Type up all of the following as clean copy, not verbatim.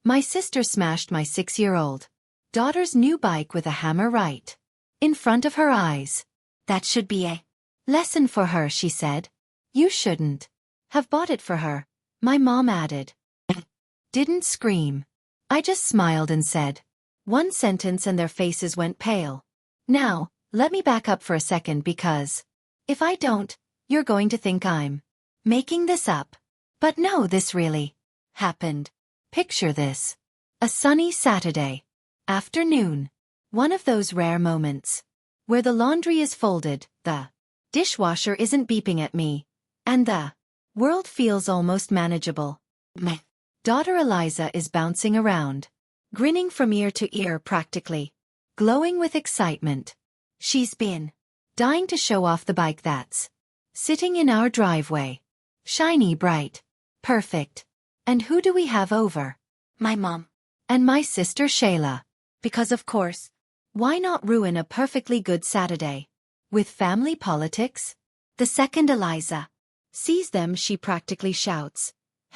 My sister smashed my 6-year-old daughter's new bike with a hammer right in front of her eyes. That should be a lesson for her, she said. You shouldn't have bought it for her, my mom added. Didn't scream. I just smiled and said one sentence and their faces went pale. Now, let me back up for a second because if I don't, you're going to think I'm making this up. But no, this really happened. Picture this. A sunny Saturday afternoon. One of those rare moments where the laundry is folded, the dishwasher isn't beeping at me, and the world feels almost manageable. My daughter Eliza is bouncing around, grinning from ear to ear practically, glowing with excitement. She's been dying to show off the bike that's sitting in our driveway. Shiny, bright, perfect. And who do we have over? My mom. And my sister Shayla. Because of course, why not ruin a perfectly good Saturday with family politics? The second Eliza sees them, she practically shouts,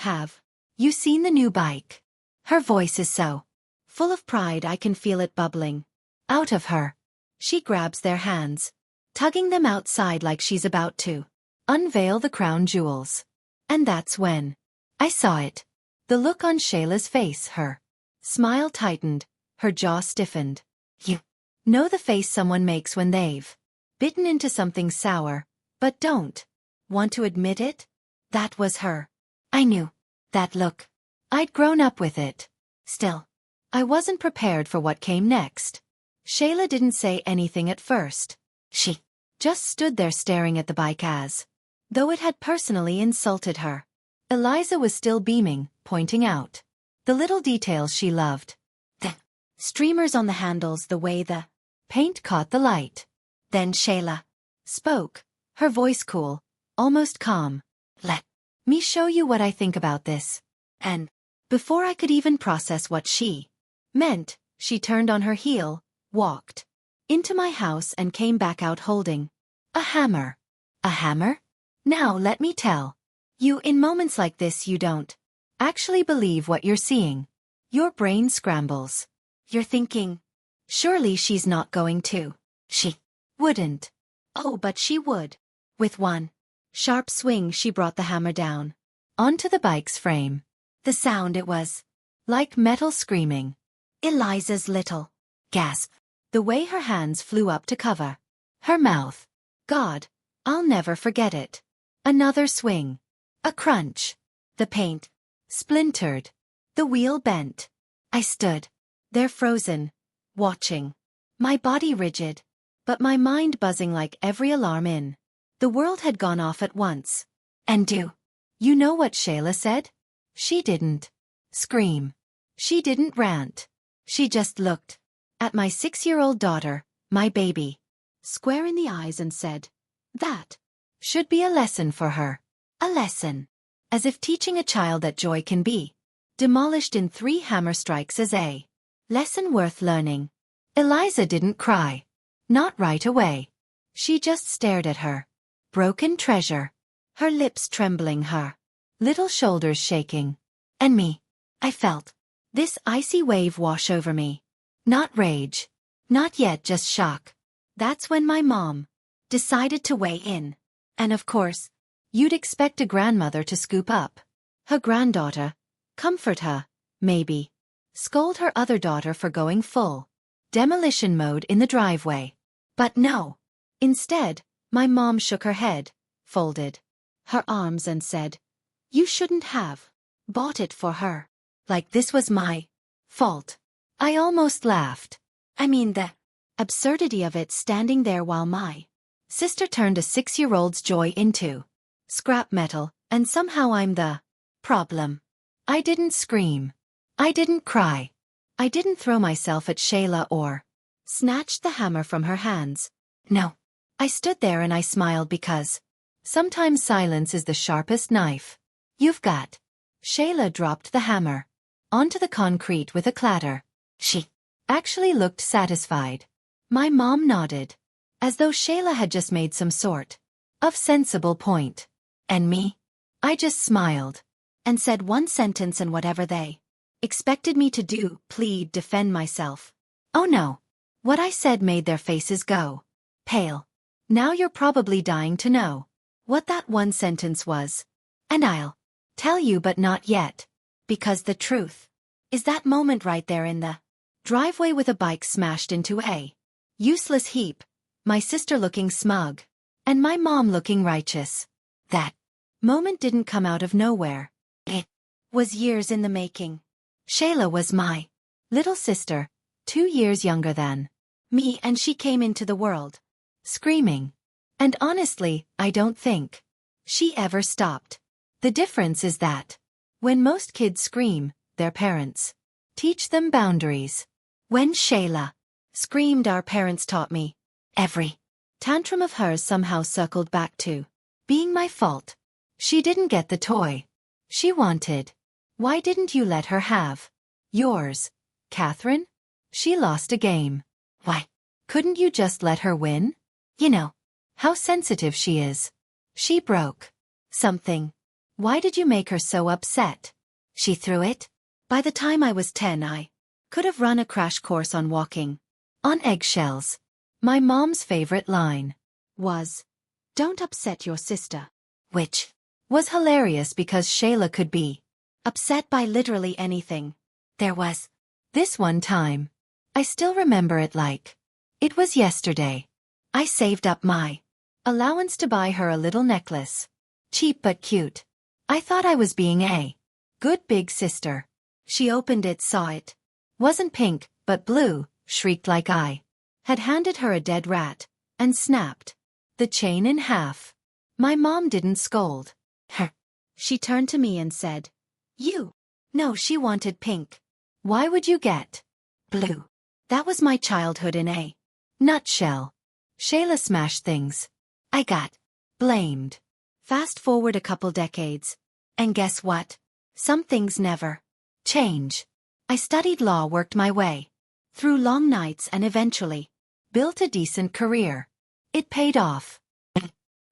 "Have you seen the new bike?" Her voice is so full of pride I can feel it bubbling out of her. She grabs their hands, tugging them outside like she's about to unveil the crown jewels. And that's when I saw it. The look on Shayla's face, her smile tightened, her jaw stiffened. You know the face someone makes when they've bitten into something sour, but don't want to admit it? That was her. I knew that look. I'd grown up with it. Still, I wasn't prepared for what came next. Shayla didn't say anything at first. She just stood there staring at the bike as though it had personally insulted her. Eliza was still beaming, pointing out the little details she loved. The streamers on the handles, the way the paint caught the light. Then Shayla spoke, her voice cool, almost calm. Let me show you what I think about this. And before I could even process what she meant, she turned on her heel, walked into my house and came back out holding a hammer. A hammer? Now let me tell you, in moments like this you don't actually believe what you're seeing. Your brain scrambles. You're thinking, surely she's not going to. She wouldn't. Oh, but she would. With one sharp swing she brought the hammer down onto the bike's frame. The sound, it was like metal screaming. Eliza's little gasp. The way her hands flew up to cover her mouth. God, I'll never forget it. Another swing. A crunch. The paint splintered. The wheel bent. I stood there frozen, watching. My body rigid, but my mind buzzing like every alarm in the world had gone off at once. And do you know what Shayla said? She didn't scream. She didn't rant. She just looked at my 6-year-old daughter, my baby, square in the eyes and said, "That should be a lesson for her." A lesson. As if teaching a child that joy can be demolished in 3 hammer strikes is a lesson worth learning. Eliza didn't cry. Not right away. She just stared at her broken treasure, her lips trembling, her little shoulders shaking. And me. I felt this icy wave wash over me. Not rage. Not yet, just shock. That's when my mom decided to weigh in. And of course, you'd expect a grandmother to scoop up her granddaughter, comfort her, maybe scold her other daughter for going full demolition mode in the driveway. But no. Instead, my mom shook her head, folded her arms and said, "You shouldn't have bought it for her. Like this was my fault." I almost laughed. I mean, the absurdity of it, standing there while my sister turned a 6-year-old's joy into scrap metal, and somehow I'm the problem. I didn't scream. I didn't cry. I didn't throw myself at Shayla or snatch the hammer from her hands. No. I stood there and I smiled because sometimes silence is the sharpest knife you've got. Shayla dropped the hammer onto the concrete with a clatter. She actually looked satisfied. My mom nodded, as though Shayla had just made some sort of sensible point. And me? I just smiled and said one sentence, and whatever they Expected me to do, plead, defend myself. Oh no. What I said made their faces go pale. Now you're probably dying to know what that one sentence was. And I'll tell you, but not yet. Because the truth is that moment right there in the driveway with a bike smashed into a useless heap, my sister looking smug, and my mom looking righteous. That moment didn't come out of nowhere. It was years in the making. Shayla was my little sister, 2 years younger than me, and she came into the world screaming. And honestly, I don't think she ever stopped. The difference is that when most kids scream, their parents teach them boundaries. When Shayla screamed, our parents taught me. Every tantrum of hers somehow circled back to being my fault. She didn't get the toy she wanted. Why didn't you let her have yours, Catherine? She lost a game. Why couldn't you just let her win? You know how sensitive she is. She broke something. Why did you make her so upset? She threw it. By the time I was 10, I could have run a crash course on walking on eggshells. My mom's favorite line was, "Don't upset your sister," which was hilarious because Shayla could be upset by literally anything. There was this one time. I still remember it like it was yesterday. I saved up my allowance to buy her a little necklace. Cheap but cute. I thought I was being a good big sister. She opened it, saw it wasn't pink, but blue, shrieked like I had handed her a dead rat, and snapped the chain in half. My mom didn't scold her. She turned to me and said, "You." No, she wanted pink. Why would you get blue? That was my childhood in a nutshell. Shayla smashed things. I got blamed. Fast forward a couple decades. And guess what? Some things never change. I studied law, worked my way through long nights, and eventually built a decent career. It paid off.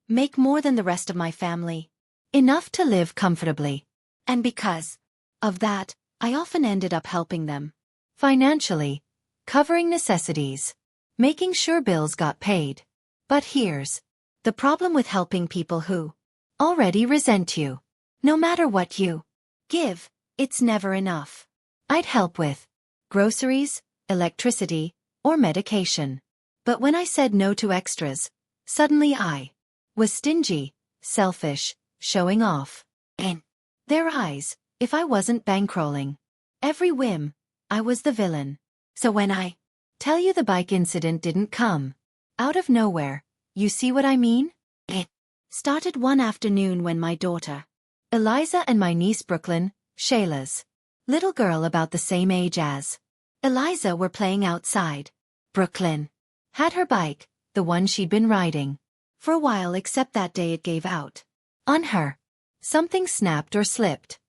Make more than the rest of my family. Enough to live comfortably. And because of that, I often ended up helping them financially, covering necessities, making sure bills got paid. But here's the problem with helping people who already resent you. No matter what you give, it's never enough. I'd help with groceries, electricity, or medication. But when I said no to extras, suddenly I was stingy, selfish, showing off. In their eyes, if I wasn't bankrolling every whim, I was the villain. So when I tell you the bike incident didn't come out of nowhere, you see what I mean? It started one afternoon when my daughter Eliza and my niece Brooklyn, Shayla's little girl about the same age as Eliza, were playing outside. Brooklyn had her bike, the one she'd been riding for a while, except that day it gave out on her. Something snapped or slipped.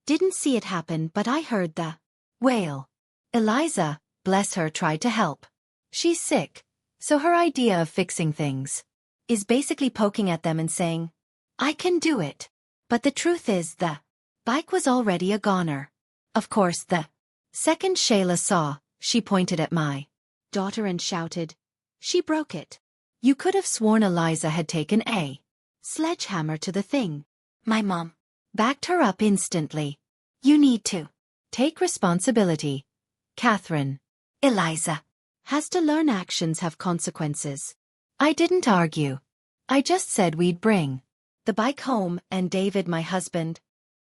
Didn't see it happen, but I heard the wail. Eliza, bless her, tried to help. She's sick, so her idea of fixing things is basically poking at them and saying, "I can do it." But the truth is the bike was already a goner. Of course, the second Shayla saw, she pointed at my daughter and shouted, "She broke it." You could have sworn Eliza had taken a sledgehammer to the thing. My mom backed her up instantly. "You need to take responsibility, Catherine. Eliza has to learn actions have consequences." I didn't argue. I just said we'd bring the bike home, and David, my husband,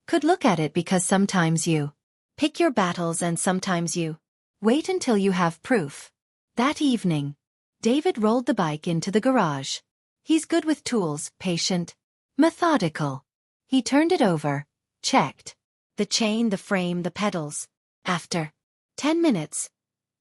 could look at it, because sometimes you pick your battles and sometimes you wait until you have proof. That evening, David rolled the bike into the garage. He's good with tools, patient, methodical. He turned it over, checked the chain, the frame, the pedals. After 10 minutes,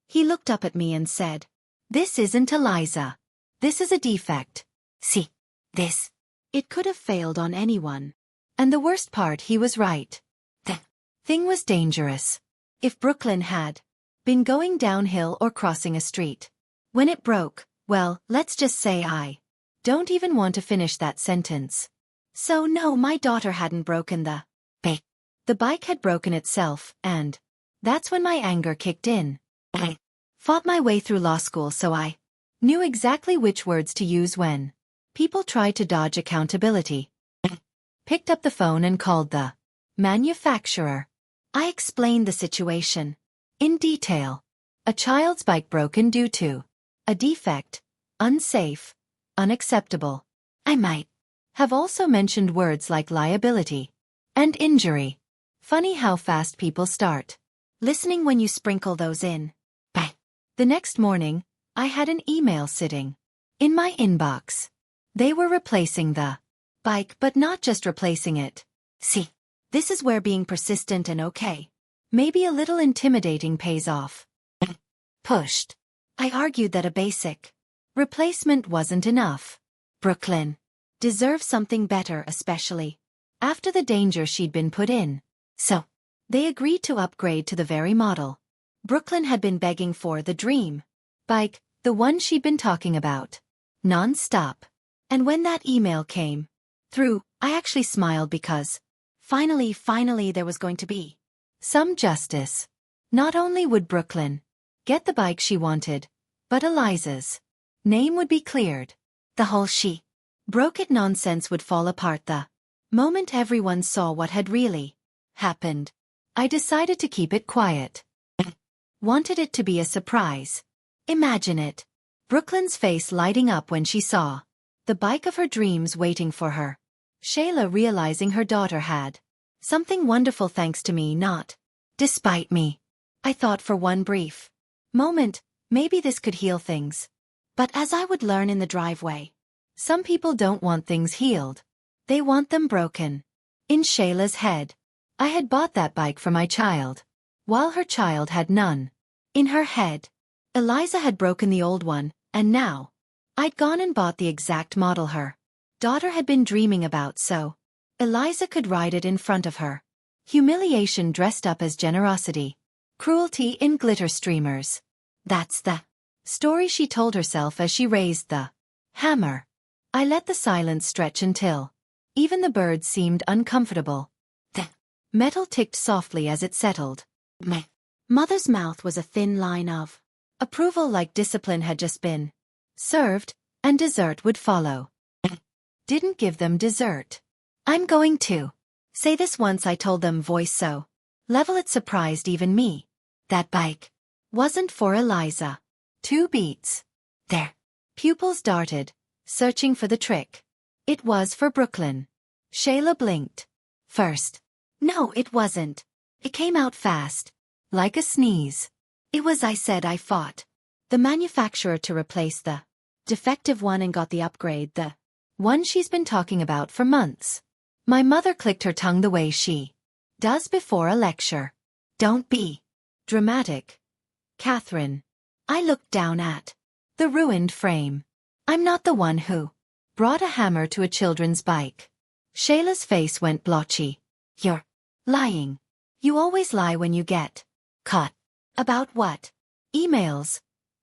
he looked up at me and said, "This isn't Eliza. This is a defect. See this?" It could have failed on anyone. And the worst part, he was right. The thing was dangerous. If Brooklyn had been going downhill or crossing a street when it broke, well, let's just say I don't even want to finish that sentence. So no, my daughter hadn't broken the bike. The bike had broken itself, and that's when my anger kicked in. I fought my way through law school, so I knew exactly which words to use when people tried to dodge accountability. I picked up the phone and called the manufacturer. I explained the situation in detail. A child's bike broken due to a defect, unsafe, unacceptable. I might have also mentioned words like liability and injury. Funny how fast people start listening when you sprinkle those in. Bye. The next morning, I had an email sitting in my inbox. They were replacing the bike, but not just replacing it. See, this is where being persistent and maybe a little intimidating pays off. Pushed. I argued that a basic replacement wasn't enough. Brooklyn deserves something better, especially after the danger she'd been put in. So, they agreed to upgrade to the very model Brooklyn had been begging for, the dream bike, the one she'd been talking about non-stop. And when that email came through, I actually smiled because finally there was going to be some justice. Not only would Brooklyn get the bike she wanted, but Eliza's name would be cleared. The whole she broke it nonsense would fall apart the moment everyone saw what had really happened. I decided to keep it quiet. Wanted it to be a surprise. Imagine it. Brooklyn's face lighting up when she saw the bike of her dreams waiting for her. Shayla realizing her daughter had something wonderful thanks to me, not despite me. I thought for one brief moment, maybe this could heal things. But as I would learn in the driveway, some people don't want things healed. They want them broken. In Shayla's head, I had bought that bike for my child, while her child had none. In her head, Eliza had broken the old one, and now I'd gone and bought the exact model her daughter had been dreaming about so Eliza could ride it in front of her. Humiliation dressed up as generosity. Cruelty in glitter streamers. That's the story she told herself as she raised the hammer. I let the silence stretch until even the birds seemed uncomfortable. The metal ticked softly as it settled. My mother's mouth was a thin line of approval, like discipline had just been served, and dessert would follow. Didn't give them dessert. I'm going to say this once, I told them, voice so level it surprised even me. That bike wasn't for Eliza. 2 beats. Their pupils darted, searching for the trick. It was for Brooklyn. Shayla blinked. First. No, it wasn't. It came out fast. Like a sneeze. It was, I said. I fought the manufacturer to replace the defective one and got the upgrade, the one she's been talking about for months. My mother clicked her tongue the way she does before a lecture. Don't be dramatic, Catherine. I looked down at the ruined frame. I'm not the one who brought a hammer to a children's bike. Shayla's face went blotchy. You're lying. You always lie when you get caught. About what? Emails.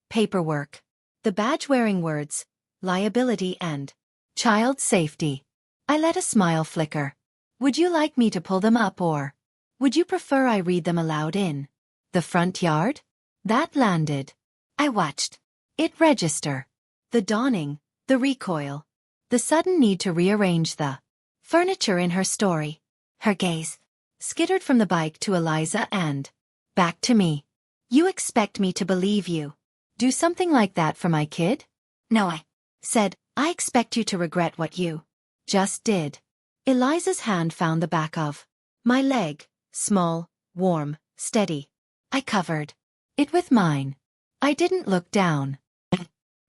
Paperwork. The badge-wearing words. Liability and child safety. I let a smile flicker. Would you like me to pull them up, or would you prefer I read them aloud in the front yard? That landed. I watched it register. The dawning, the recoil, the sudden need to rearrange the furniture in her story. Her gaze skittered from the bike to Eliza and back to me. You expect me to believe you do something like that for my kid? No, I said. I expect you to regret what you just did. Eliza's hand found the back of my leg, small, warm, steady. I covered it with mine. I didn't look down.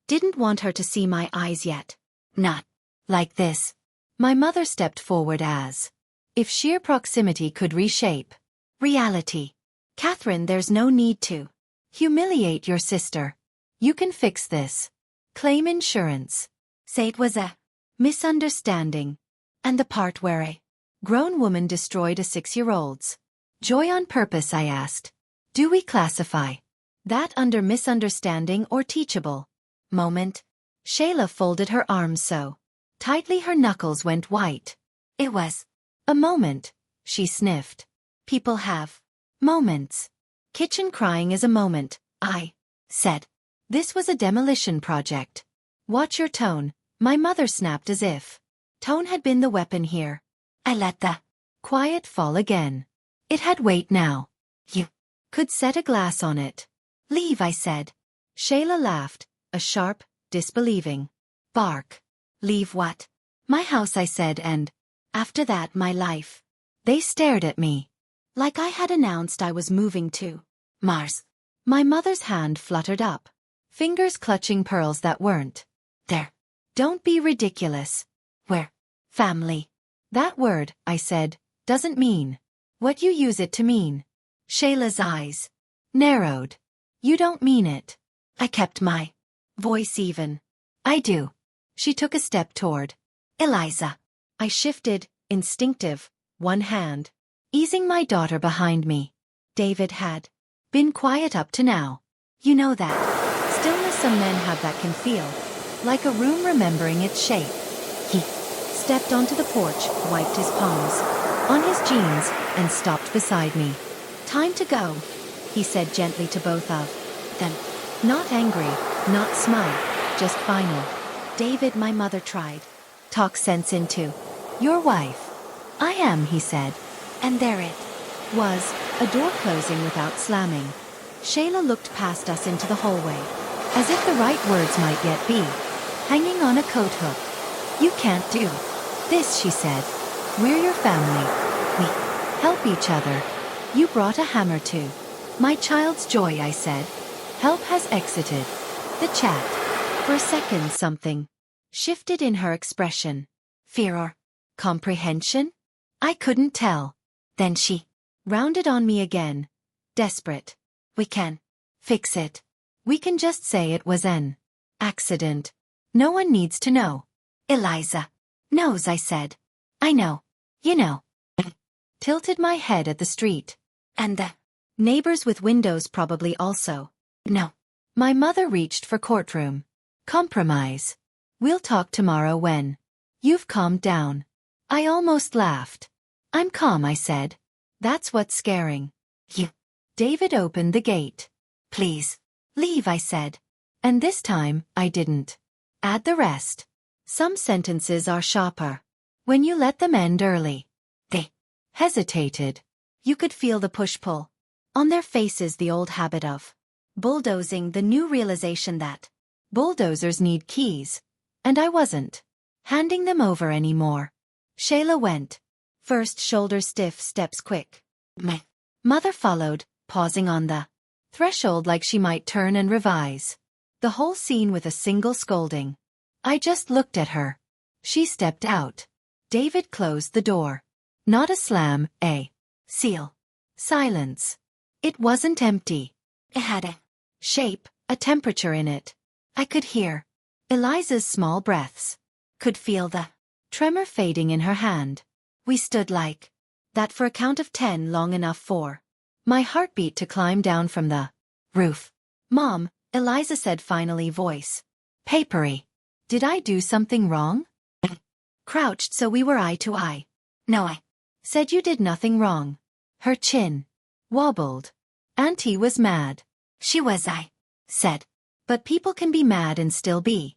Didn't want her to see my eyes yet. Not like this. My mother stepped forward as if sheer proximity could reshape reality. Catherine, there's no need to humiliate your sister. You can fix this. Claim insurance. Say it was a misunderstanding. And the part where a grown woman destroyed a 6-year-old's joy on purpose, I asked. Do we classify that under misunderstanding or teachable moment? Shayla folded her arms so tightly her knuckles went white. It was a moment, she sniffed. People have moments. Kitchen crying is a moment, I said. This was a demolition project. Watch your tone, my mother snapped as if tone had been the weapon here. I let the quiet fall again. It had weight now. You could set a glass on it. Leave, I said. Shayla laughed, a sharp, disbelieving bark. Leave what? My house, I said, and after that my life. They stared at me. Like I had announced I was moving to Mars. My mother's hand fluttered up, fingers clutching pearls that weren't there. Don't be ridiculous. We're family. That word, I said, doesn't mean what you use it to mean. Shayla's eyes narrowed. You don't mean it. I kept my voice even. I do. She took a step toward Eliza. I shifted, instinctive, one hand, easing my daughter behind me. David had been quiet up to now. You know that stillness some men have that can feel like a room remembering its shape. He stepped onto the porch, wiped his palms on his jeans, and stopped beside me. Time to go, he said gently to both of them. Not angry, not smile, just final. David, my mother tried talk sense into your wife. I am, he said. And there it was, a door closing without slamming. Shayla looked past us into the hallway, as if the right words might yet be hanging on a coat hook. You can't do this, she said. We're your family. We help each other. You brought a hammer too. My child's joy, I said. Help has exited the chat. For a second something shifted in her expression. Fear or comprehension? I couldn't tell. Then she rounded on me again. Desperate. We can fix it. We can just say it was an accident. No one needs to know. Eliza knows, I said. I know. You know. Tilted my head at the street. And the neighbors with windows probably also. No. My mother reached for courtroom. Compromise. We'll talk tomorrow when you've calmed down. I almost laughed. I'm calm, I said. That's what's scaring you. David opened the gate. Please leave, I said. And this time, I didn't add the rest. Some sentences are sharper when you let them end early. They hesitated. You could feel the push-pull on their faces, the old habit of bulldozing, the new realization that bulldozers need keys, and I wasn't handing them over anymore. Shayla went first, shoulders stiff, steps quick. My mother followed, pausing on the threshold like she might turn and revise the whole scene with a single scolding. I just looked at her. She stepped out. David closed the door. Not a slam, a seal. Silence. It wasn't empty. It had a shape, a temperature in it. I could hear Eliza's small breaths. Could feel the tremor fading in her hand. We stood like that for a count of 10, long enough for my heartbeat to climb down from the roof. Mom, Eliza said finally, voice papery. Did I do something wrong? Crouched so we were eye to eye. No, I said you did nothing wrong. Her chin wobbled. Auntie was mad. She was, I said. But people can be mad and still be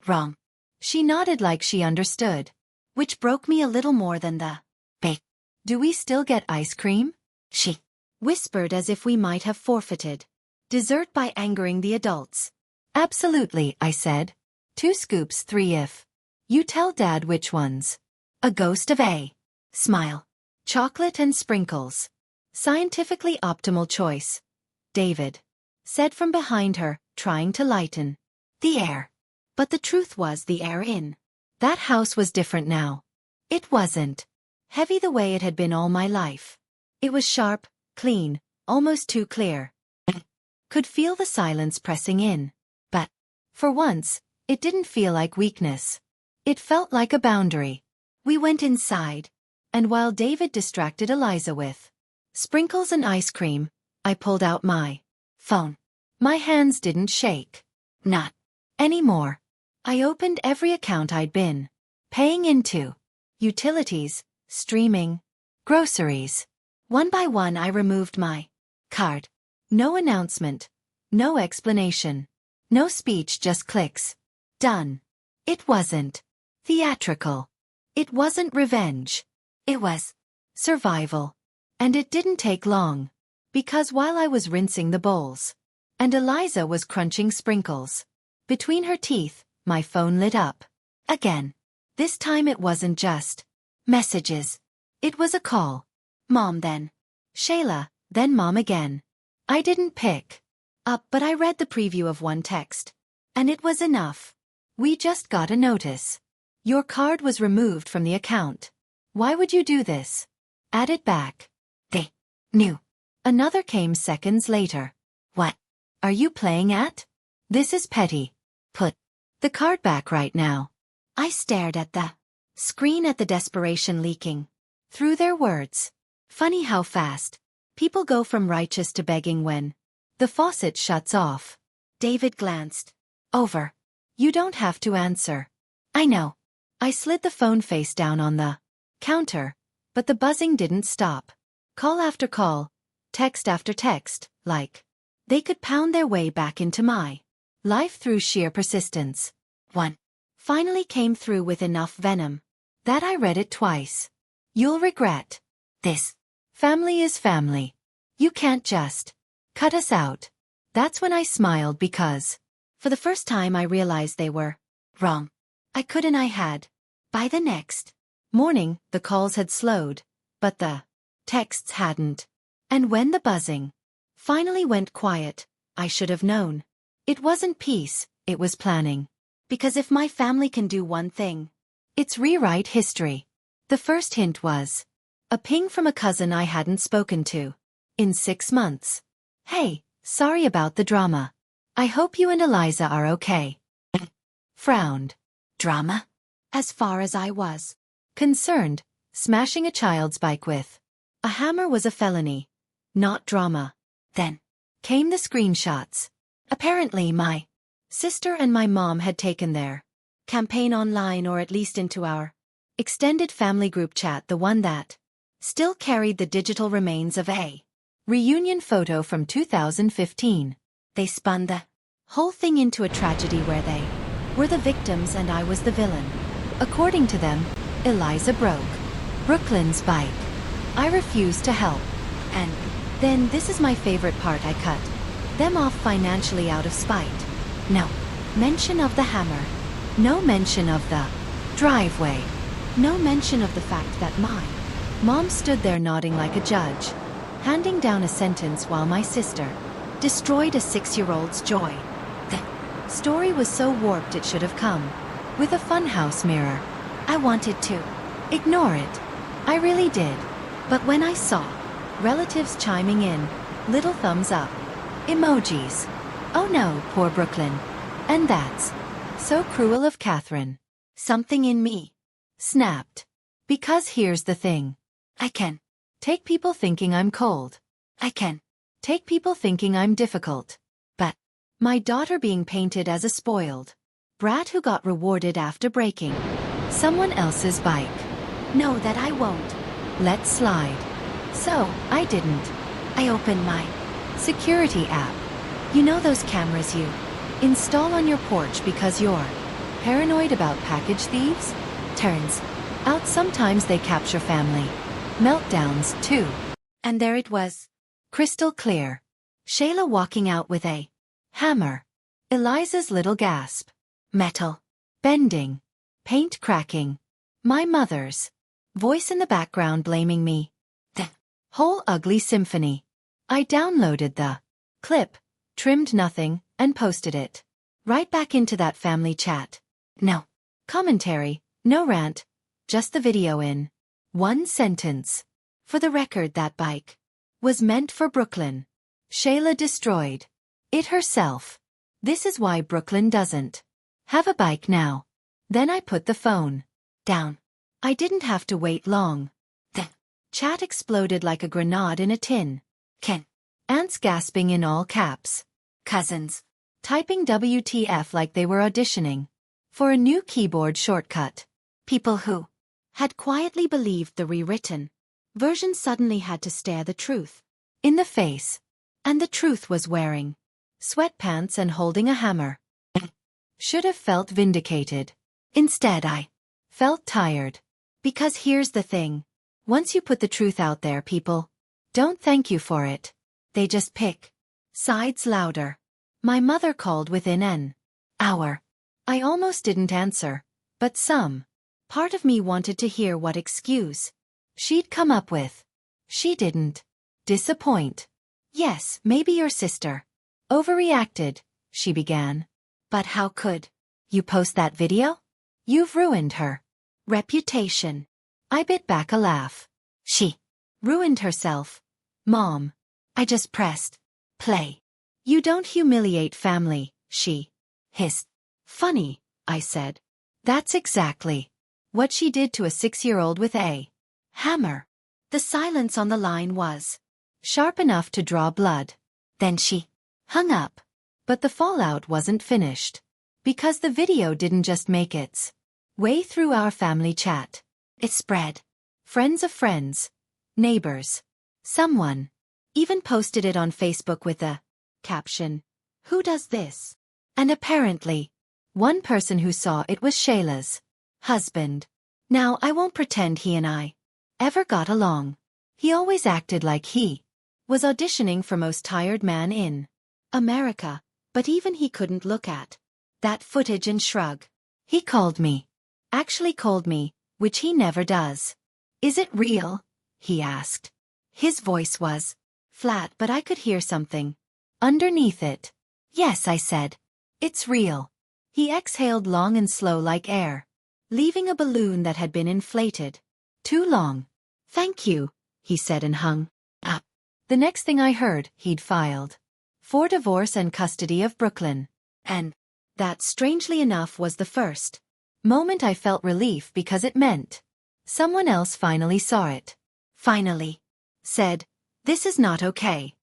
wrong. She nodded like she understood, which broke me a little more than the bake. Do we still get ice cream? She whispered as if we might have forfeited dessert by angering the adults. Absolutely, I said. 2 scoops, 3 if you tell Dad which ones. A ghost of a smile. Chocolate and sprinkles. Scientifically optimal choice. David said from behind her, trying to lighten the air. But the truth was, the air in that house was different now. It wasn't heavy the way it had been all my life. It was sharp, clean, almost too clear. Could feel the silence pressing in. But for once, it didn't feel like weakness. It felt like a boundary. We went inside, and while David distracted Eliza with sprinkles and ice cream, I pulled out my phone. My hands didn't shake. Not anymore. I opened every account I'd been paying into. Utilities, streaming, groceries. One by one I removed my card. No announcement. No explanation. No speech, just clicks. Done. It wasn't theatrical. It wasn't revenge. It was survival. And it didn't take long. Because while I was rinsing the bowls, and Eliza was crunching sprinkles between her teeth, my phone lit up. Again. This time it wasn't just messages. It was a call. Mom then. Shayla, then Mom again. I didn't pick up, but I read the preview of one text. And it was enough. We just got a notice. Your card was removed from the account. Why would you do this? Add it back. They knew. Another came seconds later. What are you playing at? This is petty. Put the card back right now. I stared at the screen, at the desperation leaking through their words. Funny how fast people go from righteous to begging when the faucet shuts off. David glanced over. You don't have to answer. I know. I slid the phone face down on the counter, but the buzzing didn't stop. Call after call, text after text, like they could pound their way back into my life through sheer persistence. One finally came through with enough venom that I read it twice. You'll regret this. Family is family. You can't just cut us out. That's when I smiled because, for the first time, I realized they were wrong. I had. By the next morning, the calls had slowed, but the texts hadn't. And when the buzzing finally went quiet, I should have known. It wasn't peace, it was planning. Because if my family can do one thing, it's rewrite history. The first hint was a ping from a cousin I hadn't spoken to in 6 months. Hey, sorry about the drama. I hope you and Eliza are okay. Frowned. Drama? As far as I was concerned, smashing a child's bike with a hammer was a felony, not drama. Then came the screenshots. Apparently my sister and my mom had taken their campaign online, or at least into our extended family group chat, the one that still carried the digital remains of a reunion photo from 2015. They spun the whole thing into a tragedy where they were the victims and I was the villain. According to them, Eliza broke Brooklyn's bike. I refused to help. And then this is my favorite part, I cut them off financially out of spite. No mention of the hammer. No mention of the driveway. No mention of the fact that my mom stood there nodding like a judge, handing down a sentence while my sister destroyed a 6-year-old's joy. The story was so warped it should have come with a funhouse mirror. I wanted to ignore it. I really did. But when I saw relatives chiming in, little thumbs up, emojis. Oh no, poor Brooklyn. And that's so cruel of Catherine. Something in me snapped. Because here's the thing. I can take people thinking I'm cold. I can take people thinking I'm difficult. But my daughter being painted as a spoiled brat who got rewarded after breaking someone else's bike. No, that I won't let slide. So, I didn't. I opened my security app. You know those cameras you install on your porch because you're paranoid about package thieves? Turns out sometimes they capture family meltdowns too. And there it was. Crystal clear. Shayla walking out with a hammer. Eliza's little gasp. Metal bending. Paint cracking. My mother's voice in the background blaming me. The whole ugly symphony. I downloaded the clip, trimmed nothing, and posted it right back into that family chat. No commentary, no rant, just the video in one sentence. For the record, that bike was meant for Brooklyn. Shayla destroyed it herself. This is why Brooklyn doesn't have a bike now. Then I put the phone down. I didn't have to wait long. The chat exploded like a grenade in a tin. Ken. Aunts gasping in all caps. Cousins typing WTF like they were auditioning for a new keyboard shortcut. People who had quietly believed the rewritten version suddenly had to stare the truth in the face. And the truth was wearing sweatpants and holding a hammer. Should have felt vindicated. Instead I felt tired. Because here's the thing. Once you put the truth out there, people don't thank you for it. They just pick sides louder. My mother called within an hour. I almost didn't answer, but some part of me wanted to hear what excuse she'd come up with. She didn't disappoint. Yes, maybe your sister overreacted, she began. But how could you post that video? You've ruined her reputation. I bit back a laugh. She ruined herself. Mom. I just pressed play. You don't humiliate family, she hissed. Funny, I said. That's exactly what she did to a 6-year-old with a hammer. The silence on the line was sharp enough to draw blood. Then she hung up. But the fallout wasn't finished. Because the video didn't just make its way through our family chat. It spread. Friends of friends. Neighbors. Someone even posted it on Facebook with a caption, "Who does this?" And apparently, one person who saw it was Shayla's husband. Now I won't pretend he and I ever got along. He always acted like he was auditioning for Most Tired Man in America, but even he couldn't look at that footage and shrug. He called me. Actually called me, which he never does. Is it real? He asked. His voice was flat, but I could hear something underneath it. Yes, I said. It's real. He exhaled long and slow like air, leaving a balloon that had been inflated too long. Thank you, he said and hung up. The next thing I heard, he'd filed for divorce and custody of Brooklyn. And that, strangely enough, was the first moment I felt relief, because it meant someone else finally saw it. Finally said, "This is not okay."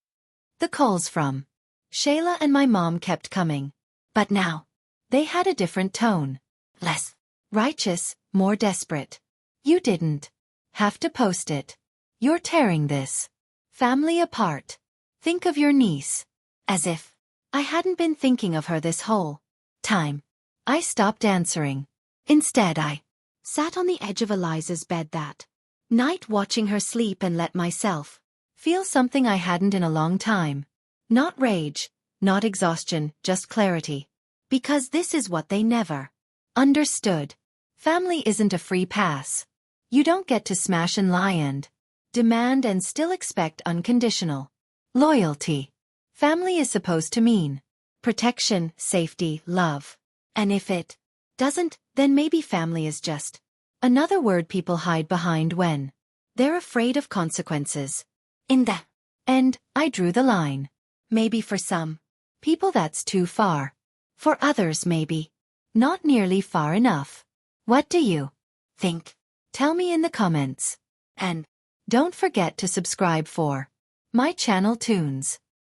The calls from Shayla and my mom kept coming. But now they had a different tone. Less righteous, more desperate. You didn't have to post it. You're tearing this family apart. Think of your niece. As if I hadn't been thinking of her this whole time. I stopped answering. Instead I sat on the edge of Eliza's bed that night, watching her sleep, and let myself feel something I hadn't in a long time. Not rage, not exhaustion, just clarity. Because this is what they never understood. Family isn't a free pass. You don't get to smash and lie and demand and still expect unconditional loyalty. Family is supposed to mean protection, safety, love. And if it doesn't, then maybe family is just another word people hide behind when they're afraid of consequences. In the end, I drew the line. Maybe for some people that's too far. For others, maybe not nearly far enough. What do you think? Tell me in the comments. And don't forget to subscribe for my channel tunes.